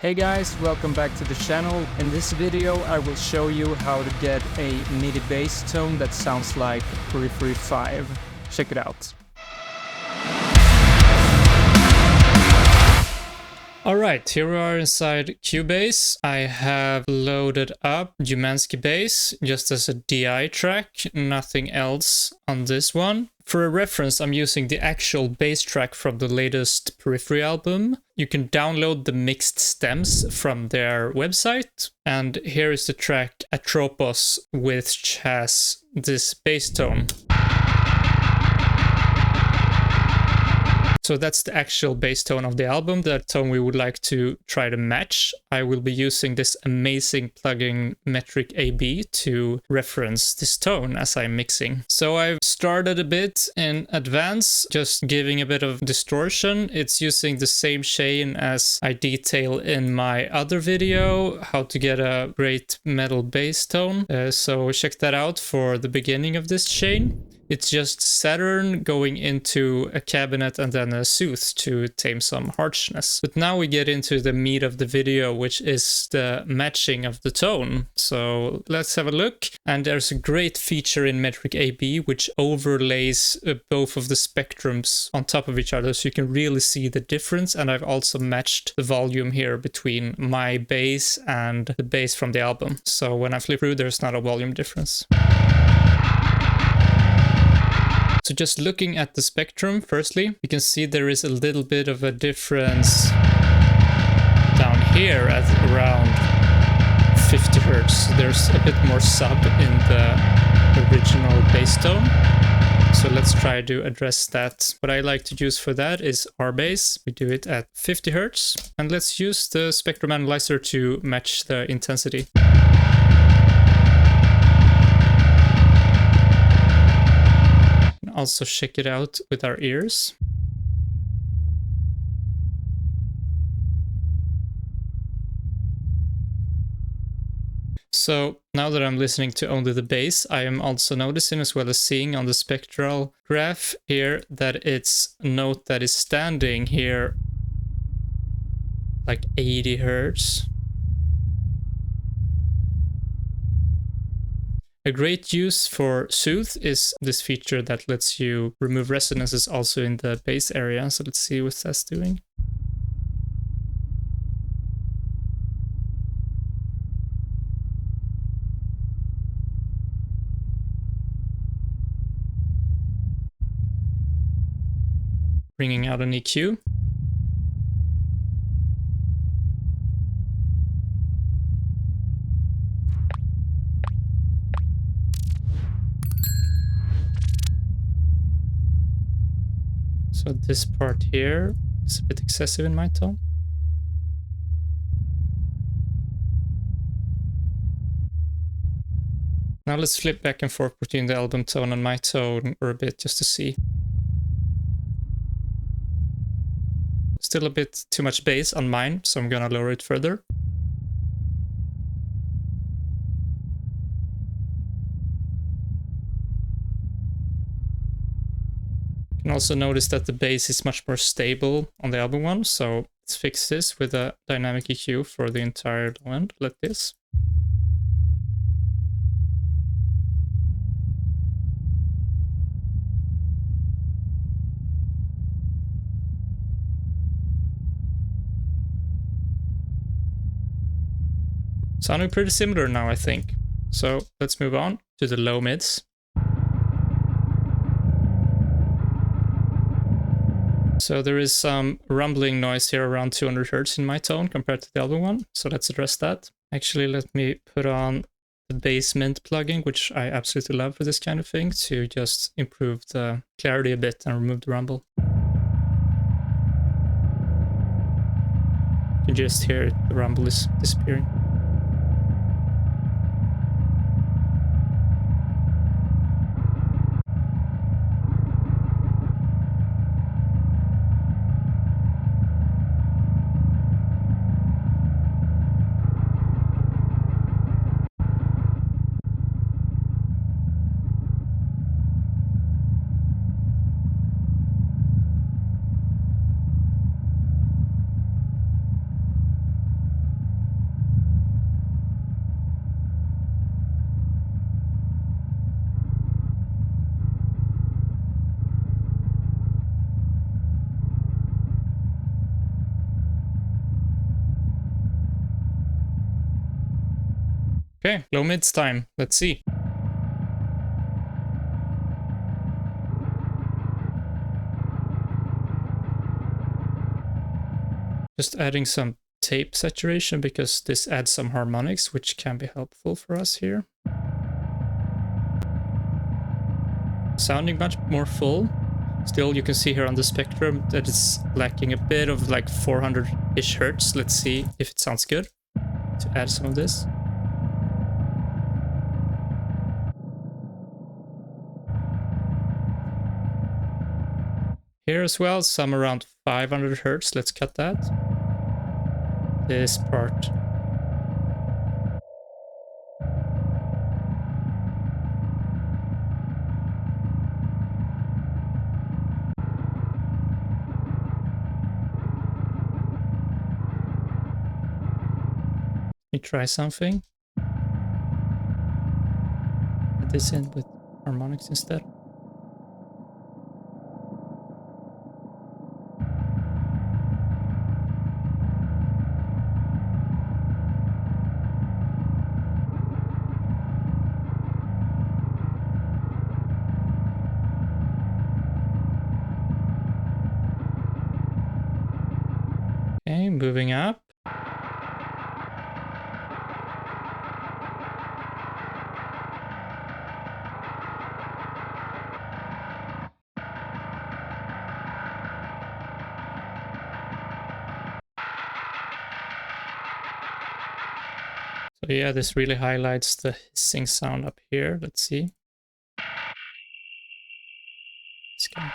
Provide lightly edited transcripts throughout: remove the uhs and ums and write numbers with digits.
Hey guys, welcome back to the channel. In this video I will show you how to get a MIDI bass tone that sounds like Periphery 5. Check it out. Alright, here we are inside Cubase. I have loaded up Umansky Bass just as a DI track, nothing else on this one. For a reference, I'm using the actual bass track from the latest Periphery album. You can download the mixed stems from their website. And here is the track Atropos, which has this bass tone. So that's the actual bass tone of the album, the tone we would like to try to match. I will be using this amazing plugin Metric AB to reference this tone as I'm mixing. So I've started a bit in advance, just giving a bit of distortion. It's using the same chain as I detail in my other video, how to get a great metal bass tone. So check that out for the beginning of this chain. It's just Saturn going into a cabinet and then a soothe to tame some harshness. But now we get into the meat of the video, which is the matching of the tone. So let's have a look. And there's a great feature in Metric AB which overlays both of the spectrums on top of each other, so you can really see the difference. And I've also matched the volume here between my bass and the bass from the album. So when I flip through, there's not a volume difference. So just looking at the spectrum, firstly, you can see there is a little bit of a difference down here at around 50 Hertz. There's a bit more sub in the original bass tone. So let's try to address that. What I like to use for that is R-Bass. We do it at 50 Hertz. And let's use the spectrum analyzer to match the intensity. Also check it out with our ears. So now that I'm listening to only the bass, I am also noticing, as well as seeing on the spectral graph here, that it's a note that is standing here like 80 Hertz. A great use for Soothe is this feature that lets you remove resonances also in the bass area. So let's see what that's doing. Bringing out an EQ. So this part here is a bit excessive in my tone. Now let's flip back and forth between the album tone and my tone for a bit just to see. Still a bit too much bass on mine, so I'm gonna lower it further. You can also notice that the bass is much more stable on the album one, so let's fix this with a dynamic EQ for the entire low end, like this. Sounding pretty similar now, I think. So let's move on to the low mids. So there is some rumbling noise here around 200 Hertz in my tone compared to the other one. So let's address that. Actually, let me put on the Basement plugin, which I absolutely love for this kind of thing, to just improve the clarity a bit and remove the rumble. You can just hear it, the rumble is disappearing. Okay, low mids time. Let's see. Just adding some tape saturation because this adds some harmonics, which can be helpful for us here. Sounding much more full. Still, you can see here on the spectrum that it's lacking a bit of like 400-ish hertz. Let's see if it sounds good to add some of this. Here as well, some around 500 hertz. Let's cut that. This part. Let me try something. Add this in with harmonics instead. Okay, moving up. So yeah, this really highlights the hissing sound up here. Let's see. This guy.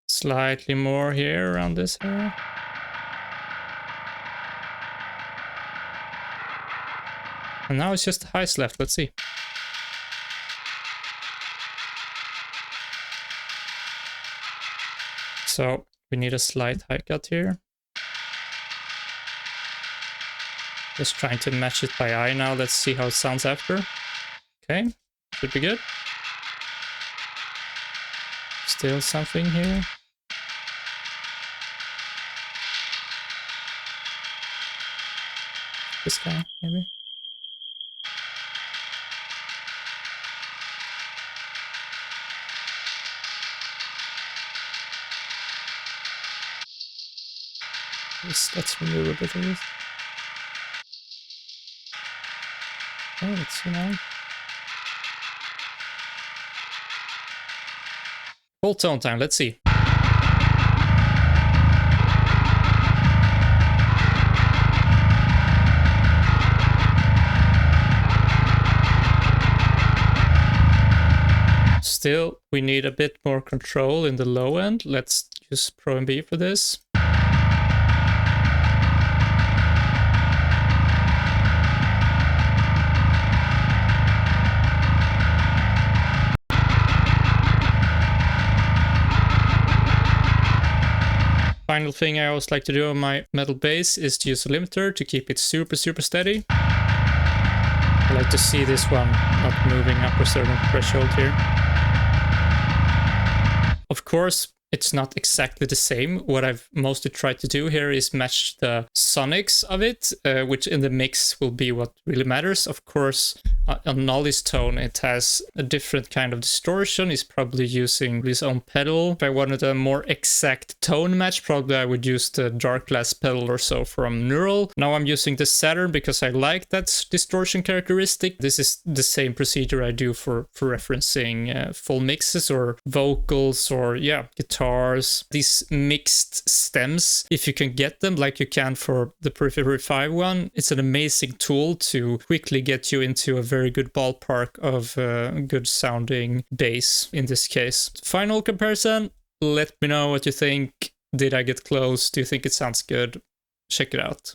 Slightly more here around this area. And now it's just the highs left. Let's see. So we need a slight high cut here. Just trying to match it by eye now. Let's see how it sounds after. Okay, should be good. Still something here. This guy, maybe. Let's remove a bit of this. Okay, let's see now. Full tone time, let's see. Still, we need a bit more control in the low end. Let's use Pro and B for this. Final thing I always like to do on my metal bass is to use a limiter to keep it super steady. I like to see this one not moving up a certain threshold here. Of course, it's not exactly the same. What I've mostly tried to do here is match the sonics of it, which in the mix will be what really matters. Of course, on Nolly's tone, it has a different kind of distortion. He's probably using his own pedal. If I wanted a more exact tone match, probably I would use the dark glass pedal or so from Neural. Now I'm using the Saturn because I like that distortion characteristic. This is the same procedure I do for referencing full mixes or vocals or guitars. These mixed stems, if you can get them like you can for the Periphery 5 one, it's an amazing tool to quickly get you into a very good ballpark of good sounding bass in this case. Final comparison, let me know what you think. Did I get close? Do you think it sounds good? Check it out.